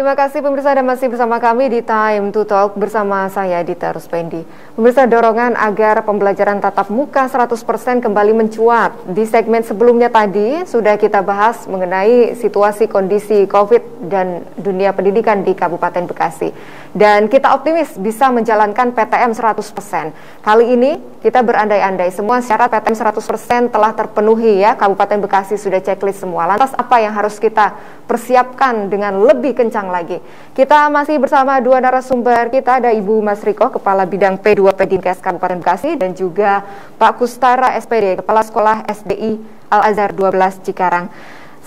Terima kasih pemirsa, dan masih bersama kami di Time to Talk bersama saya Dita Ruspendi. Pemirsa, dorongan agar pembelajaran tatap muka 100% kembali mencuat. Di segmen sebelumnya tadi sudah kita bahas mengenai situasi kondisi COVID dan dunia pendidikan di Kabupaten Bekasi. Dan kita optimis bisa menjalankan PTM 100%. Kali ini kita berandai-andai semua syarat PTM 100% telah terpenuhi ya. Kabupaten Bekasi sudah checklist semua. Lantas apa yang harus kita persiapkan dengan lebih kencang lagi? Kita masih bersama dua narasumber kita, ada Ibu Mas Riko, Kepala Bidang P2P Dinkes Kabupaten Bekasi, dan juga Pak Kustara SPD, Kepala Sekolah SDI Al-Azhar 12 Cikarang.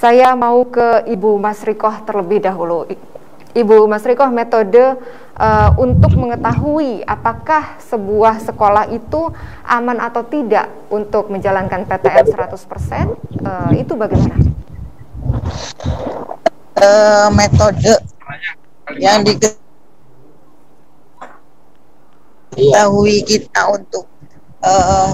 Saya mau ke Ibu Mas Riko terlebih dahulu. Ibu Mas Riko, metode untuk mengetahui apakah sebuah sekolah itu aman atau tidak untuk menjalankan PTM 100%, itu bagaimana? Metode yang diketahui kita untuk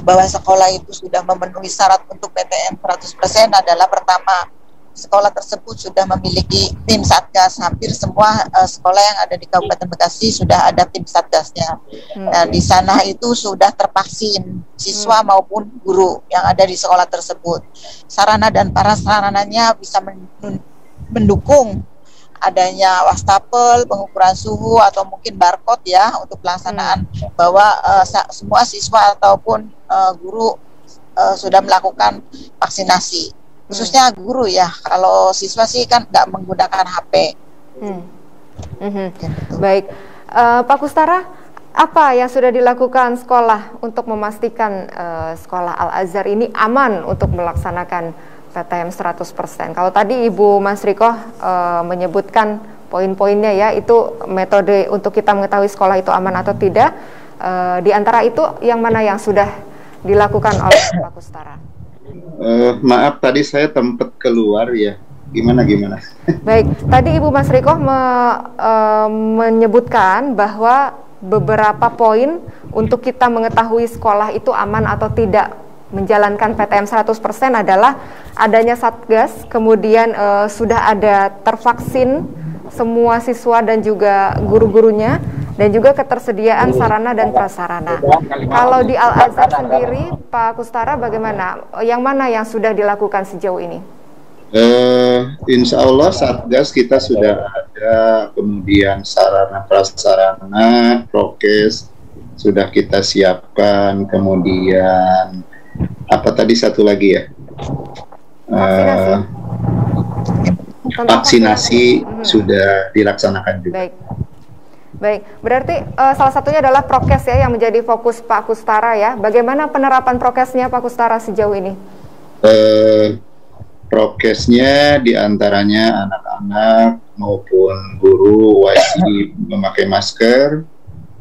bahwa sekolah itu sudah memenuhi syarat untuk PTM 100% adalah pertama, sekolah tersebut sudah memiliki tim satgas. Hampir semua sekolah yang ada di Kabupaten Bekasi sudah ada tim satgasnya. Nah, di sana itu sudah tervaksin siswa maupun guru yang ada di sekolah tersebut. Sarana dan prasarananya bisa mendukung adanya wastafel, pengukuran suhu, atau mungkin barcode ya untuk pelaksanaan bahwa semua siswa ataupun guru sudah melakukan vaksinasi. Khususnya guru ya, kalau siswa sih kan nggak menggunakan HP. Baik, Pak Kustara, apa yang sudah dilakukan sekolah untuk memastikan sekolah Al-Azhar ini aman untuk melaksanakan PTM 100%? Kalau tadi Ibu Mas Riko menyebutkan poin-poinnya ya, itu metode untuk kita mengetahui sekolah itu aman atau tidak. Di antara itu yang mana yang sudah dilakukan oleh Pak Kustara? Maaf, tadi saya tempat keluar ya. Gimana? Baik, tadi Ibu Mas Riko menyebutkan bahwa beberapa poin untuk kita mengetahui sekolah itu aman atau tidak menjalankan PTM 100% adalah adanya satgas, kemudian sudah ada tervaksin semua siswa dan juga guru-gurunya, dan juga ketersediaan sarana dan prasarana. Kalau di Al-Azhar sendiri, Pak Kustara, bagaimana? Yang mana yang sudah dilakukan sejauh ini? Insya Allah satgas kita sudah ada, kemudian sarana prasarana, prokes sudah kita siapkan, kemudian apa tadi satu lagi ya? Vaksinasi sudah dilaksanakan juga. Baik, berarti salah satunya adalah prokes ya yang menjadi fokus Pak Kustara ya. Bagaimana penerapan prokesnya Pak Kustara sejauh ini? Prokesnya diantaranya anak-anak maupun guru wajib memakai masker,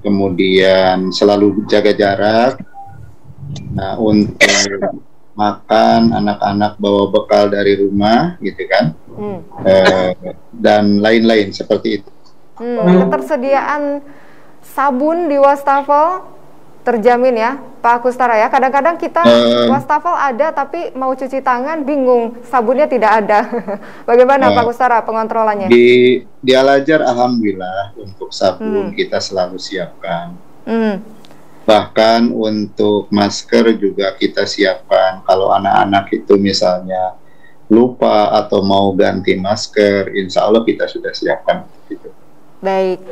kemudian selalu jaga jarak. Nah, untuk makan, anak-anak bawa bekal dari rumah gitu kan, dan lain-lain seperti itu. Ketersediaan sabun di wastafel terjamin ya Pak Kustara ya. Kadang-kadang kita wastafel ada tapi mau cuci tangan bingung, sabunnya tidak ada. Bagaimana Pak Kustara pengontrolannya? Di Al-Azhar alhamdulillah untuk sabun kita selalu siapkan. Bahkan untuk masker juga kita siapkan. Kalau anak-anak itu misalnya lupa atau mau ganti masker, insya Allah kita sudah siapkan gitu. Baik,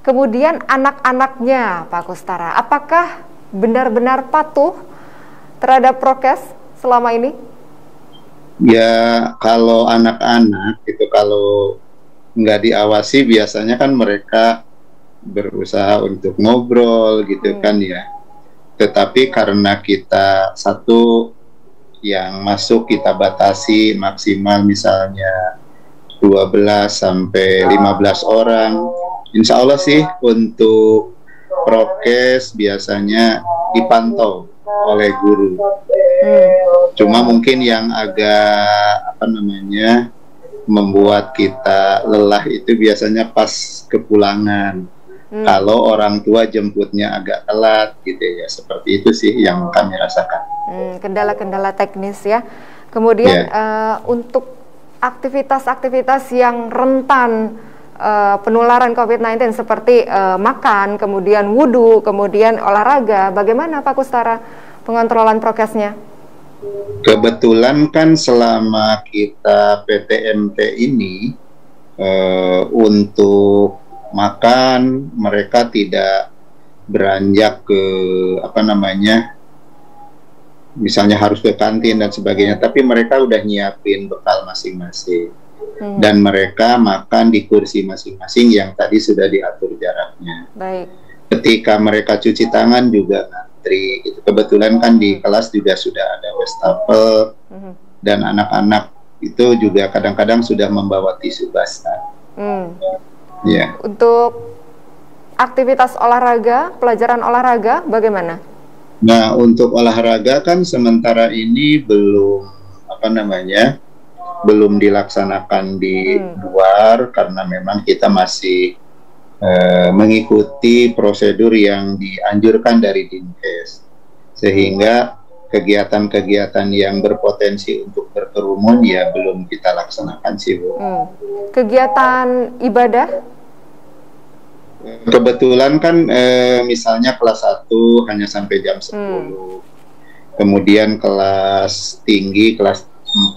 kemudian anak-anaknya Pak Kustara, apakah benar-benar patuh terhadap prokes selama ini? Ya, kalau anak-anak itu kalau nggak diawasi biasanya kan mereka berusaha untuk ngobrol gitu kan ya. Tetapi karena kita satu yang masuk kita batasi maksimal misalnya 12 sampai 15 orang. Insya Allah sih untuk prokes biasanya dipantau oleh guru. Cuma mungkin yang agak membuat kita lelah itu biasanya pas kepulangan. Kalau orang tua jemputnya agak telat gitu ya, seperti itu sih yang kami rasakan. Kendala-kendala teknis ya. Kemudian untuk aktivitas-aktivitas yang rentan penularan COVID-19 seperti makan, kemudian wudhu, kemudian olahraga. Bagaimana Pak Kustara pengontrolan prokesnya? Kebetulan kan selama kita PTMT ini untuk makan mereka tidak beranjak ke misalnya harus ke kantin dan sebagainya, tapi mereka udah nyiapin bekal masing-masing. Dan mereka makan di kursi masing-masing yang tadi sudah diatur jaraknya. Baik. Ketika mereka cuci tangan juga ngantri. Itu kebetulan kan di kelas juga sudah ada wastafel dan anak-anak itu juga kadang-kadang sudah membawa tisu basah. Ya. Untuk aktivitas olahraga, pelajaran olahraga bagaimana? Nah, untuk olahraga kan sementara ini belum dilaksanakan di luar karena memang kita masih mengikuti prosedur yang dianjurkan dari Dinkes, sehingga kegiatan-kegiatan yang berpotensi untuk berkerumun ya belum kita laksanakan sih, Bu. Kegiatan ibadah? Kebetulan kan misalnya kelas 1 hanya sampai jam 10, kemudian kelas tinggi kelas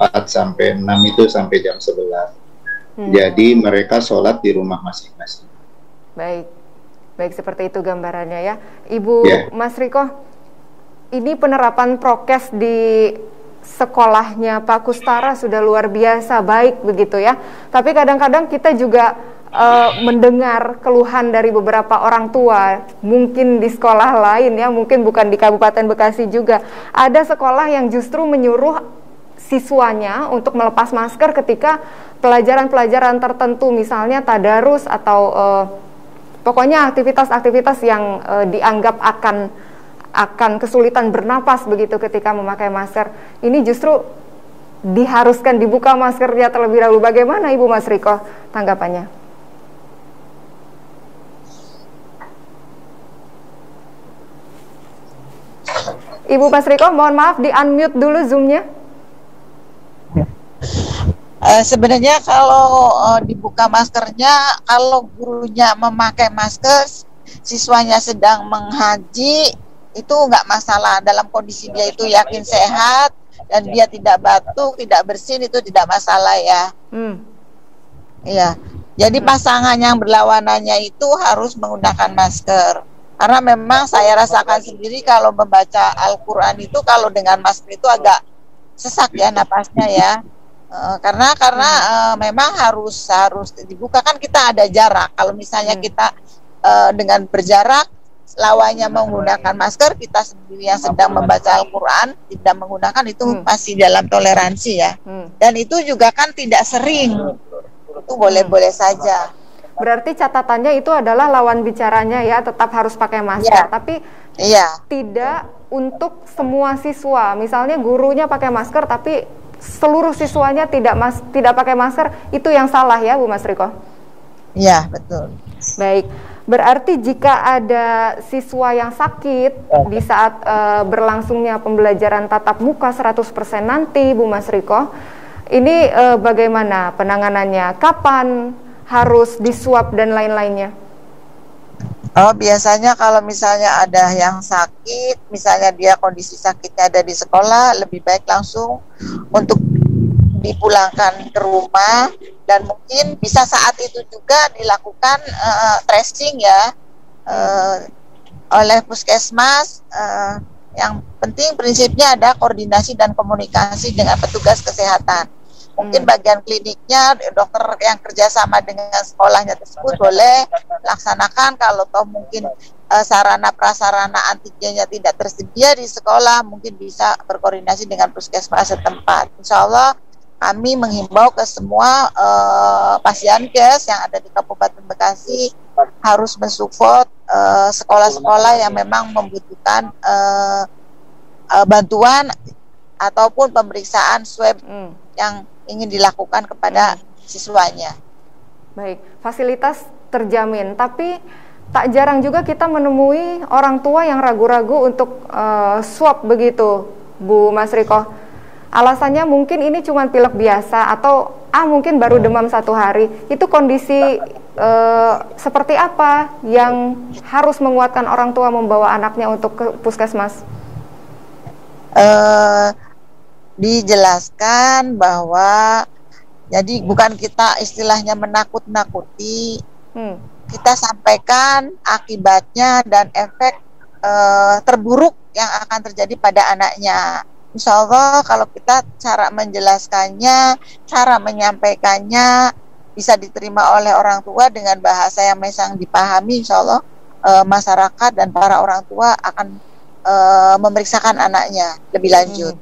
4 sampai 6 itu sampai jam 11. Jadi mereka sholat di rumah masing-masing. Baik seperti itu gambarannya ya. Ibu Mas Riko, ini penerapan prokes di sekolahnya Pak Kustara sudah luar biasa baik begitu ya. Tapi kadang-kadang kita juga mendengar keluhan dari beberapa orang tua, mungkin di sekolah lain ya, mungkin bukan di Kabupaten Bekasi juga. Ada sekolah yang justru menyuruh siswanya untuk melepas masker ketika pelajaran-pelajaran tertentu, misalnya tadarus atau pokoknya aktivitas-aktivitas yang dianggap akan kesulitan bernapas begitu ketika memakai masker. Ini justru diharuskan dibuka maskernya terlebih dahulu. Bagaimana Ibu Mas Riko tanggapannya? Ibu Mas Riko, mohon maaf di-unmute dulu Zoom-nya. Sebenarnya kalau dibuka maskernya, kalau gurunya memakai masker, siswanya sedang menghaji, itu nggak masalah. Dalam kondisi dia itu yakin sehat dan dia tidak batuk, tidak bersin, itu tidak masalah ya. Iya. Jadi pasangan yang berlawanannya itu harus menggunakan masker. Karena memang saya rasakan sendiri kalau membaca Al-Quran itu kalau dengan masker itu agak sesak ya napasnya ya. Karena memang harus dibuka, kan kita ada jarak. Kalau misalnya kita dengan berjarak, lawannya menggunakan masker, kita sendiri yang sedang membaca Al-Quran tidak menggunakan, itu masih dalam toleransi ya. Dan itu juga kan tidak sering, itu boleh-boleh saja. Berarti catatannya itu adalah lawan bicaranya ya tetap harus pakai masker, tapi tidak untuk semua siswa. Misalnya gurunya pakai masker tapi seluruh siswanya tidak pakai masker, itu yang salah ya Bu Mas Riko? Iya, betul. Baik, berarti jika ada siswa yang sakit di saat berlangsungnya pembelajaran tatap muka 100% nanti Bu Mas Riko, ini bagaimana penanganannya? Kapan harus diswab dan lain-lainnya? Oh, biasanya kalau misalnya ada yang sakit, misalnya dia kondisi sakitnya ada di sekolah, lebih baik langsung untuk dipulangkan ke rumah, dan mungkin bisa saat itu juga dilakukan tracing ya oleh puskesmas. Yang penting prinsipnya ada koordinasi dan komunikasi dengan petugas kesehatan. Mungkin bagian kliniknya, dokter yang kerjasama dengan sekolahnya tersebut boleh laksanakan. Kalau toh mungkin sarana prasarana antigennya tidak tersedia di sekolah, mungkin bisa berkoordinasi dengan puskesmas setempat. Insya Allah kami menghimbau ke semua pasienkes yang ada di Kabupaten Bekasi harus mensupport sekolah-sekolah yang memang membutuhkan bantuan ataupun pemeriksaan swab yang ingin dilakukan kepada siswanya. Baik, fasilitas terjamin, tapi tak jarang juga kita menemui orang tua yang ragu-ragu untuk swab begitu, Bu Mas Riko. alasannya mungkin ini cuma pilek biasa atau mungkin baru demam 1 hari. Itu kondisi seperti apa yang harus menguatkan orang tua membawa anaknya untuk ke puskesmas? Dijelaskan bahwa jadi bukan kita istilahnya menakut-nakuti, kita sampaikan akibatnya dan efek terburuk yang akan terjadi pada anaknya. Insya Allah kalau kita cara menjelaskannya, cara menyampaikannya bisa diterima oleh orang tua dengan bahasa yang memang dipahami, insya Allah masyarakat dan para orang tua akan memeriksakan anaknya lebih lanjut.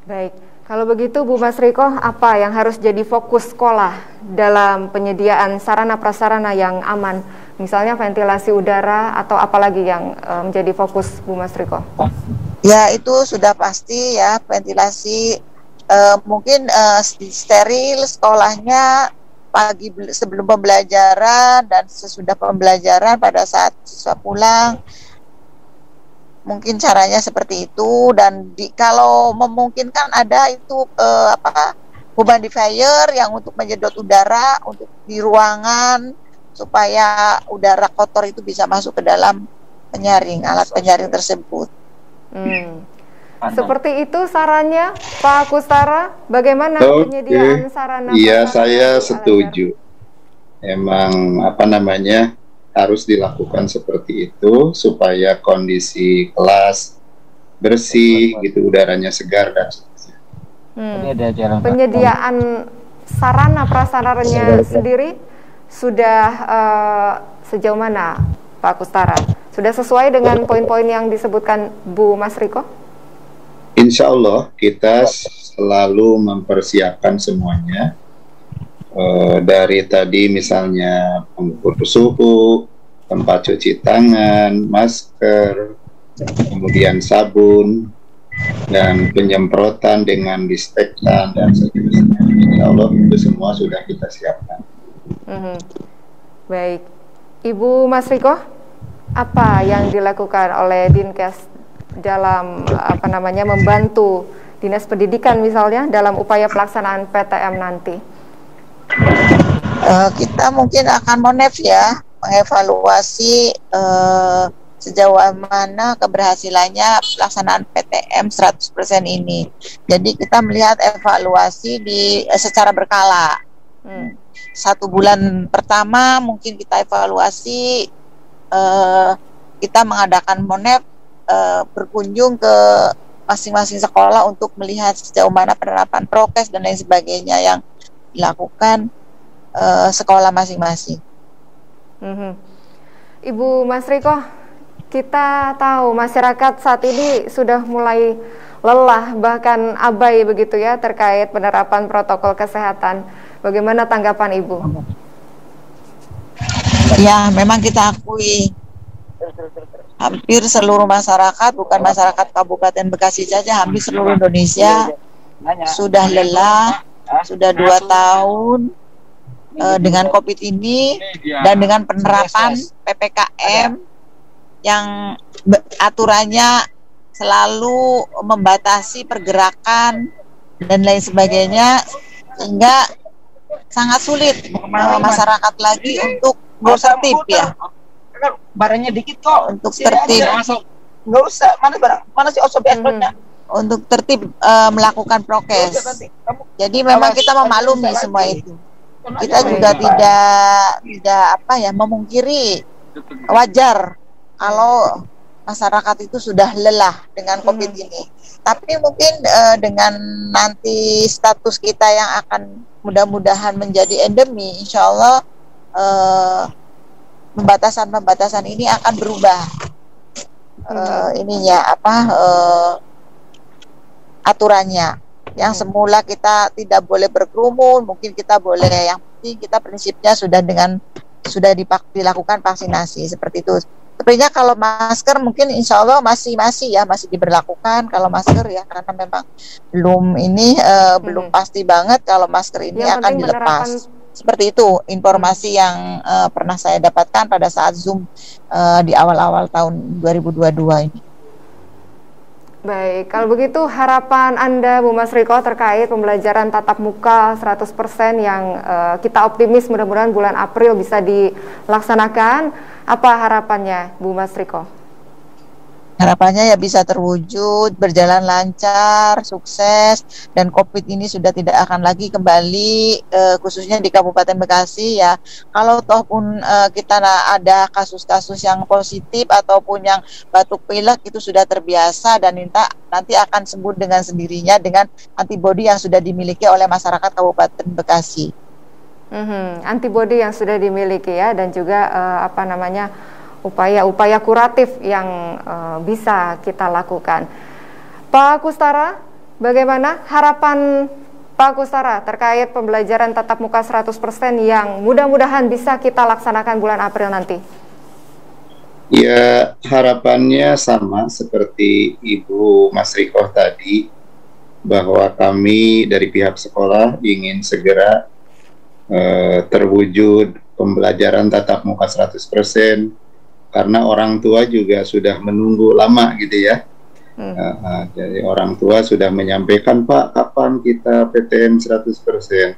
Baik, kalau begitu Bu Mas Riko, apa yang harus jadi fokus sekolah dalam penyediaan sarana prasarana yang aman? Misalnya ventilasi udara atau apalagi yang menjadi fokus Bu Mas Riko? Ya itu sudah pasti ya, ventilasi, mungkin steril sekolahnya pagi sebelum pembelajaran dan sesudah pembelajaran pada saat siswa pulang. Mungkin caranya seperti itu, dan kalau memungkinkan ada itu humidifier yang untuk menyedot udara untuk di ruangan supaya udara kotor itu bisa masuk ke dalam penyaring, alat penyaring tersebut. Seperti itu sarannya Pak Kustara. Bagaimana penyediaan sarana? Iya, saya setuju. Emang harus dilakukan seperti itu supaya kondisi kelas bersih, gitu, udaranya segar dan seterusnya. Penyediaan sarana prasarananya sendiri sudah sejauh mana Pak Kustara? Sudah sesuai dengan poin-poin yang disebutkan Bu Mas Riko? Insya Allah kita selalu mempersiapkan semuanya, dari tadi misalnya pengukur suhu, tempat cuci tangan, masker, kemudian sabun, dan penyemprotan dengan disinfektan dan seterusnya. Insya Allah itu semua sudah kita siapkan. Baik, Ibu Mas Riko, apa yang dilakukan oleh Dinkes dalam membantu Dinas Pendidikan misalnya dalam upaya pelaksanaan PTM nanti? Kita mungkin akan mengevaluasi sejauh mana keberhasilannya pelaksanaan PTM 100% ini. Jadi kita melihat evaluasi secara berkala. 1 bulan pertama mungkin kita evaluasi, kita mengadakan monep, berkunjung ke masing-masing sekolah untuk melihat sejauh mana penerapan prokes dan lain sebagainya yang dilakukan sekolah masing-masing. Ibu Mas Riko, kita tahu masyarakat saat ini sudah mulai lelah bahkan abai begitu ya terkait penerapan protokol kesehatan. Bagaimana tanggapan Ibu? Ya, memang kita akui hampir seluruh masyarakat, bukan masyarakat Kabupaten Bekasi saja, hampir seluruh Indonesia sudah lelah, sudah 2 tahun dengan COVID ini, dan dengan penerapan PPKM yang aturannya selalu membatasi pergerakan dan lain sebagainya, sehingga sangat sulit masyarakat lagi untuk tertib ya. Barangnya dikit kok untuk tertib, nggak usah, mana sih OSOP-nya untuk tertib melakukan prokes. Jadi memang kita memaklumi semua itu. Kita juga tidak memungkiri, wajar kalau masyarakat itu sudah lelah dengan COVID ini. Tapi mungkin dengan nanti status kita yang akan mudah-mudahan menjadi endemi, insya Allah pembatasan ini akan berubah. Aturannya yang semula kita tidak boleh berkerumun, mungkin kita boleh. Yang penting kita prinsipnya sudah dilakukan vaksinasi seperti itu. Sebenarnya kalau masker mungkin insya Allah masih diberlakukan kalau masker ya, karena memang belum pasti banget kalau masker ini yang akan dilepas. Seperti itu informasi yang pernah saya dapatkan pada saat Zoom di awal-awal tahun 2022 ini. Baik, kalau begitu harapan Anda Bu Mas Riko terkait pembelajaran tatap muka 100% yang kita optimis mudah-mudahan bulan April bisa dilaksanakan. Apa harapannya Bu Mas Riko? Harapannya ya bisa terwujud, berjalan lancar, sukses, dan COVID ini sudah tidak akan lagi kembali, khususnya di Kabupaten Bekasi ya. Kalau toh pun kita ada kasus-kasus yang positif ataupun yang batuk pilek itu sudah terbiasa dan nanti akan sembuh dengan sendirinya dengan antibodi yang sudah dimiliki oleh masyarakat Kabupaten Bekasi. Antibodi yang sudah dimiliki ya, dan juga upaya-upaya kuratif yang bisa kita lakukan. Pak Kustara, bagaimana harapan Pak Kustara terkait pembelajaran tatap muka 100% yang mudah-mudahan bisa kita laksanakan bulan April nanti? Ya, harapannya sama seperti Ibu Mas Riko tadi, bahwa kami dari pihak sekolah ingin segera terwujud pembelajaran tatap muka 100%, karena orang tua juga sudah menunggu lama gitu ya. Jadi orang tua sudah menyampaikan, Pak, kapan kita PTM 100%?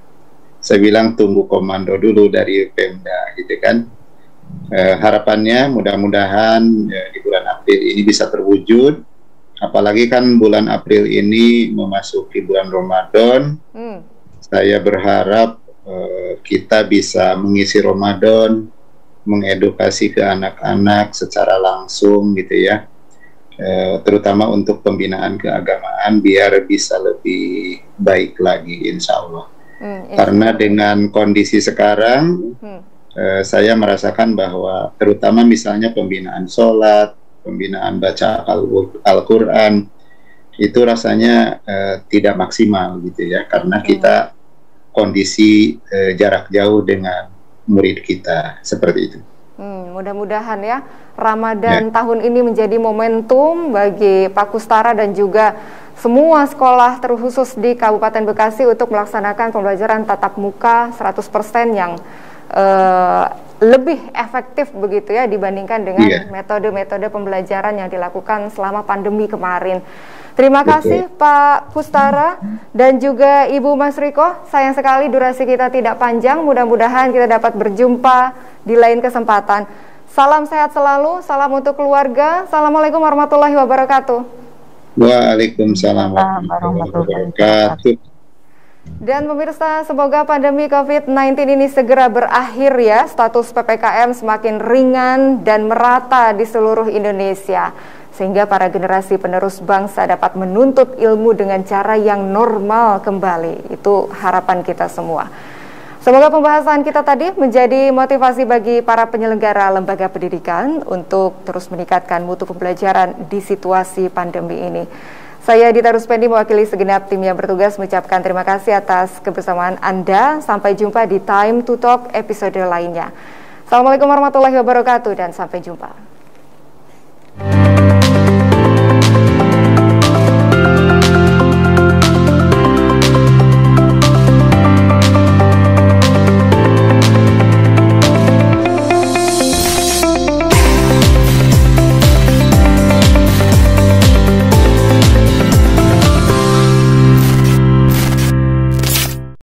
Saya bilang tunggu komando dulu dari Pemda gitu kan. Harapannya mudah-mudahan di bulan April ini bisa terwujud. Apalagi kan bulan April ini memasuki bulan Ramadan. Saya berharap kita bisa mengisi Ramadan, mengedukasi ke anak-anak secara langsung gitu ya, terutama untuk pembinaan keagamaan biar bisa lebih baik lagi insya Allah. Karena dengan kondisi sekarang saya merasakan bahwa terutama misalnya pembinaan sholat, pembinaan baca Al-Quran itu rasanya tidak maksimal gitu ya, karena kita kondisi jarak jauh dengan murid kita, seperti itu. Mudah-mudahan ya Ramadan tahun ini menjadi momentum bagi Pak Kustara dan juga semua sekolah terkhusus di Kabupaten Bekasi untuk melaksanakan pembelajaran tatap muka 100% yang lebih efektif begitu ya dibandingkan dengan metode-metode pembelajaran yang dilakukan selama pandemi kemarin. Terima kasih Pak Kustara dan juga Ibu Mas Riko. Sayang sekali durasi kita tidak panjang. Mudah-mudahan kita dapat berjumpa di lain kesempatan. Salam sehat selalu, salam untuk keluarga. Assalamualaikum warahmatullahi wabarakatuh. Waalaikumsalam warahmatullahi wabarakatuh. Dan pemirsa, semoga pandemi COVID-19 ini segera berakhir ya. Status PPKM semakin ringan dan merata di seluruh Indonesia, sehingga para generasi penerus bangsa dapat menuntut ilmu dengan cara yang normal kembali. Itu harapan kita semua. Semoga pembahasan kita tadi menjadi motivasi bagi para penyelenggara lembaga pendidikan untuk terus meningkatkan mutu pembelajaran di situasi pandemi ini. Saya Dita Ruspendi mewakili segenap tim yang bertugas mengucapkan terima kasih atas kebersamaan Anda. Sampai jumpa di Time to Talk episode lainnya. Assalamualaikum warahmatullahi wabarakatuh dan sampai jumpa.